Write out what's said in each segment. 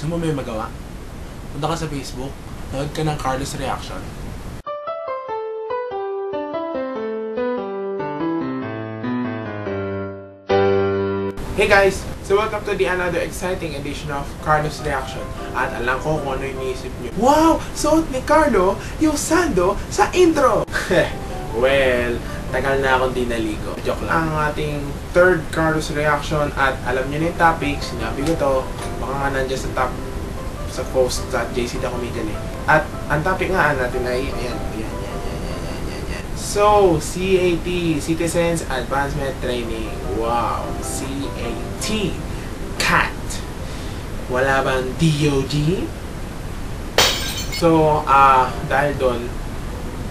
Gusto mo may magawa? Punta ka sa Facebook, nag ka ng Carlos Reaction. Hey guys! So welcome to the another exciting edition of Carlos Reaction. At alam ko kung ano yung iniisip nyo. Wow! Suot ni Carlo yung sando sa intro! Well, tagal na akong di naligo. Joke lang. Ang ating third Carlos Reaction at alam nyo na yung topic. Sinabi ko to. Baka nga nandiyan sa top sa post sa JC The Comedian eh. At ang topic nga natin ay ayan. So, CAT, Citizens Advancement Training. Wow, CAT. CAT. Wala bang DOG? So, dahil doon,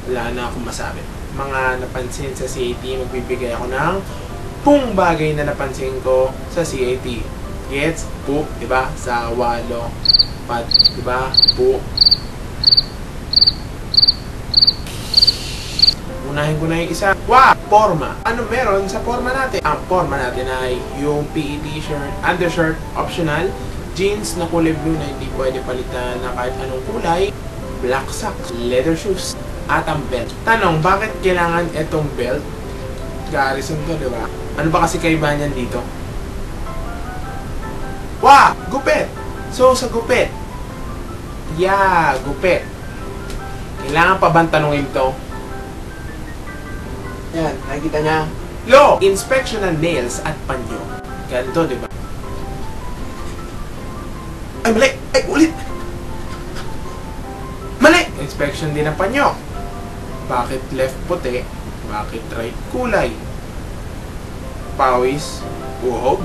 wala na akong masabi. Mga napansin sa CAT, magbibigay ako ng pung bagay na napansin ko sa CAT. Gets? Po, diba? Sa walo. Pat, diba? Po. Unahin ko na yung isa. Wow! Forma. Ano meron sa forma natin? Ang forma natin ay yung PE t-shirt, undershirt, optional, jeans na kulay blue na hindi pwede palitan na kahit anong kulay, black socks, leather shoes, at ang belt. Tanong, bakit kailangan itong belt? Garrison to, diba? Ano ba kasi kaibahan yan dito? Wow! Gupit! So, sa gupit. Yeah, gupit. Kailangan pa bang tanungin to? Yan, nakikita niya. Law! Inspection ng nails at panyo. Ganito, di ba? Ay, mali! Ay, ulit! Mali! Inspection din ng panyo. Bakit left puti? Bakit right kulay? Pawis, uhog.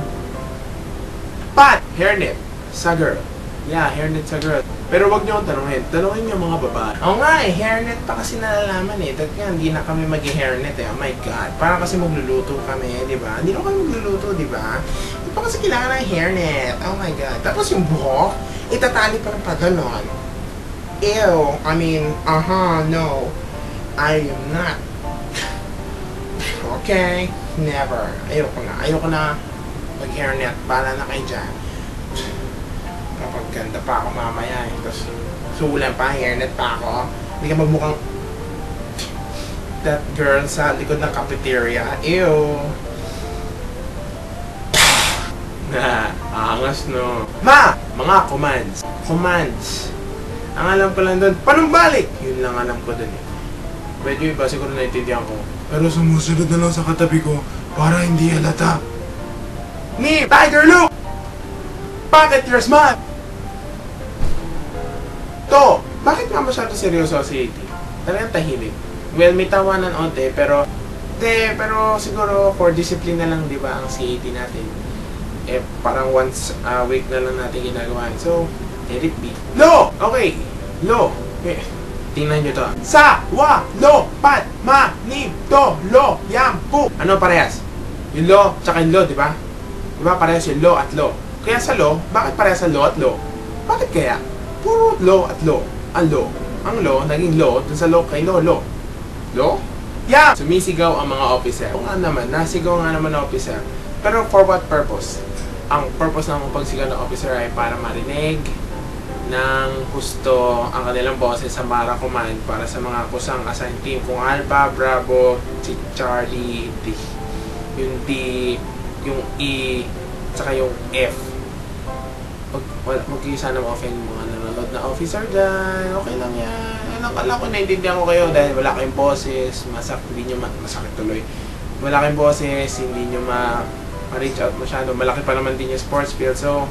Pat! Hairnet sa girl. Yeah, hairnet sa girl. Pero wag niyo akong tanungin. Tanungin niyo mga babae. Oo nga eh, hairnet pa kasi nalalaman eh. Dahil nga, hindi na kami mag-hairnet eh. Oh my God. Parang kasi magluluto kami, di ba? Hindi na kami magluluto, di ba? Hindi pa kasi kailangan ng hairnet. Oh my God. Tapos yung buhok, itatali pa rin pa ganon. Ew. I mean, no. I am not. Okay? Never. Ayoko na. Ayoko na mag-hairnet. Bahala na kayo dyan. Kapag ganda pa ako mamaya eh. Tapos sulan pa, hairnet pa ako. Hindi ka magmukhang that girl sa likod ng cafeteria. Ew! Angas no. Ma! Mga commands. Commands. Ang alam ko lang doon, panumbalik! Yun lang alam ko doon eh. Medyo iba siguro naintindihan ko. Pero sumusunod na lang sa katabi ko para hindi halata. Ni! Tiger look! Bakit you're smart? To, bakit nga masyado seryoso si CAT? Talagang tahimik. Well, may tawanan onte, pero siguro for discipline na lang, di ba, ang CAT natin. Eh, parang once a week na lang natin ginagawa. So, let it be. Lo! Okay. Lo. Okay. Tingnan nyo to. Sa, wa, lo, pat, ma, ni, to, lo, yam, pu. Ano parehas? Yung lo, tsaka yung lo, di ba? Di ba parehas yung lo at lo? Kaya sa lo, bakit parehas sa lo at lo? Bakit kaya? Puro lo at lo. Ang lo. Ang lo, naging lo, dun sa lo kay lo, lo. Lo? Yeah! Sumisigaw ang mga officer. Oo nga naman, nasigaw nga naman ng officer. Pero for what purpose? Ang purpose ng pagsigaw ng officer ay para marinig ng husto ang kanilang boses sa Mara Command para sa mga kusang assigned team. Kung Alpha, Bravo, si Charlie, D. Yung D, yung E, saka yung F. Huwag kayo sana ma-offend mga nanonood na officer dyan. Okay lang yan. Alam ko, naiintindihan ko kayo dahil wala kayong boses. Hindi nyo masakit tuloy. Wala kayong boses, hindi nyo ma-reach out masyado. Malaki pa naman din yung sports field. So,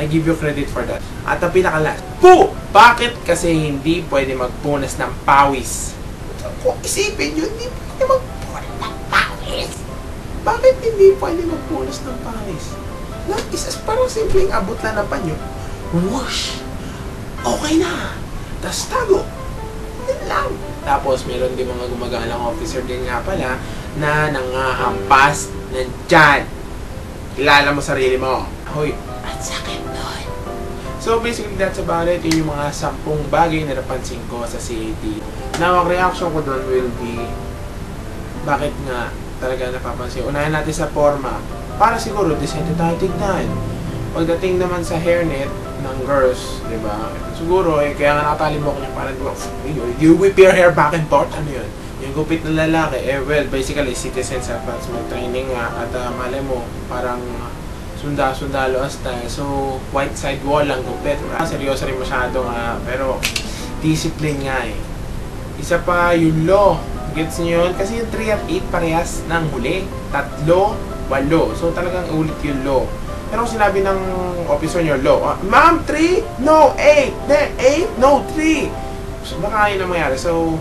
I give you credit for that. At ang pinaka-last. Po! Bakit kasi hindi pwede magpunas ng pawis? Kung isipin nyo, hindi pwede magpunas ng pawis. Bakit hindi pwede magpunas ng pawis? Isas parang simpleng abot lang ng panyo. Whoosh! Okay na! Tas tago! Yan lang! Tapos meron din mga gumagalang officer din nga pala na nangahampas ng tiyan. Kilala mo sarili mo. Hoy, at sakit nun. So basically that's about it. Yun yung mga 10 bagay na napansin ko sa CAT. Now ang reaction ko doon will be bakit nga talaga napapansin. Unahin natin sa forma. Para siguro, decente tayo tignan. Pagdating naman sa hairnet, ng girls, di ba? Siguro, kaya nga nakatalibok niya parang, you whip your hair back and forth, ano yun? Yung gupit na lalaki, well, basically, citizen sa pats mag-training nga, at malay mo, parang sundalo style. So, white side wall lang gupit. Seryoso rin masyado nga, pero discipline nga eh. Isa pa, yung law. Gets nyo yun? Kasi yung 3 at 8 parehas ng huli. 3, 8. So, talagang ulit yung law. Pero kung sinabi ng officer nyo, law, ma'am, 3? No, 8. Then, 8? No, 3. So, baka yun ang mangyari. So,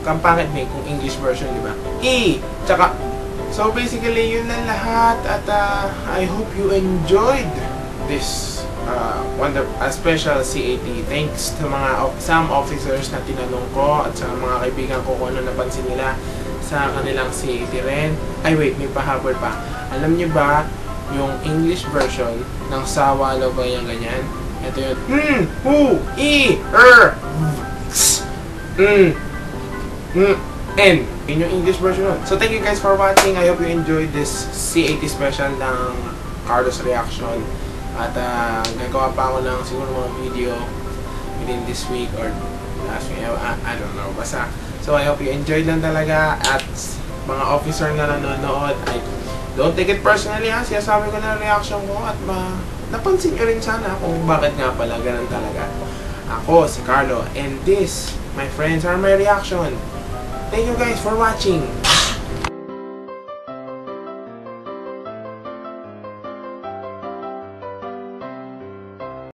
kampangit may kung English version, di ba? E, tsaka, so basically, yun lang lahat. At I hope you enjoyed this special CAT. Thanks to some officers na tinanong ko at sa mga kaibigan ko kung ano napansin nila sa kanilang CAT rin. Ay wait, may pahabol pa. Alam niyo ba yung English version ng sawalo ba yung ganyan? Ito yun. N. Yun yung English version nun. So thank you guys for watching. I hope you enjoyed this CAT special ng Carlos Reaction. At gagawa pa ako ng siguro mga video within this week or last week. I don't know. Basta. So I hope you enjoyed lang talaga. At mga officer na nanonood, don't take it personally ha. Sinasabi ko na reaction ko at napansin nyo rin sana kung bakit nga pala ganun talaga. Ako, si Carlo. And this, my friends, are my reaction. Thank you guys for watching.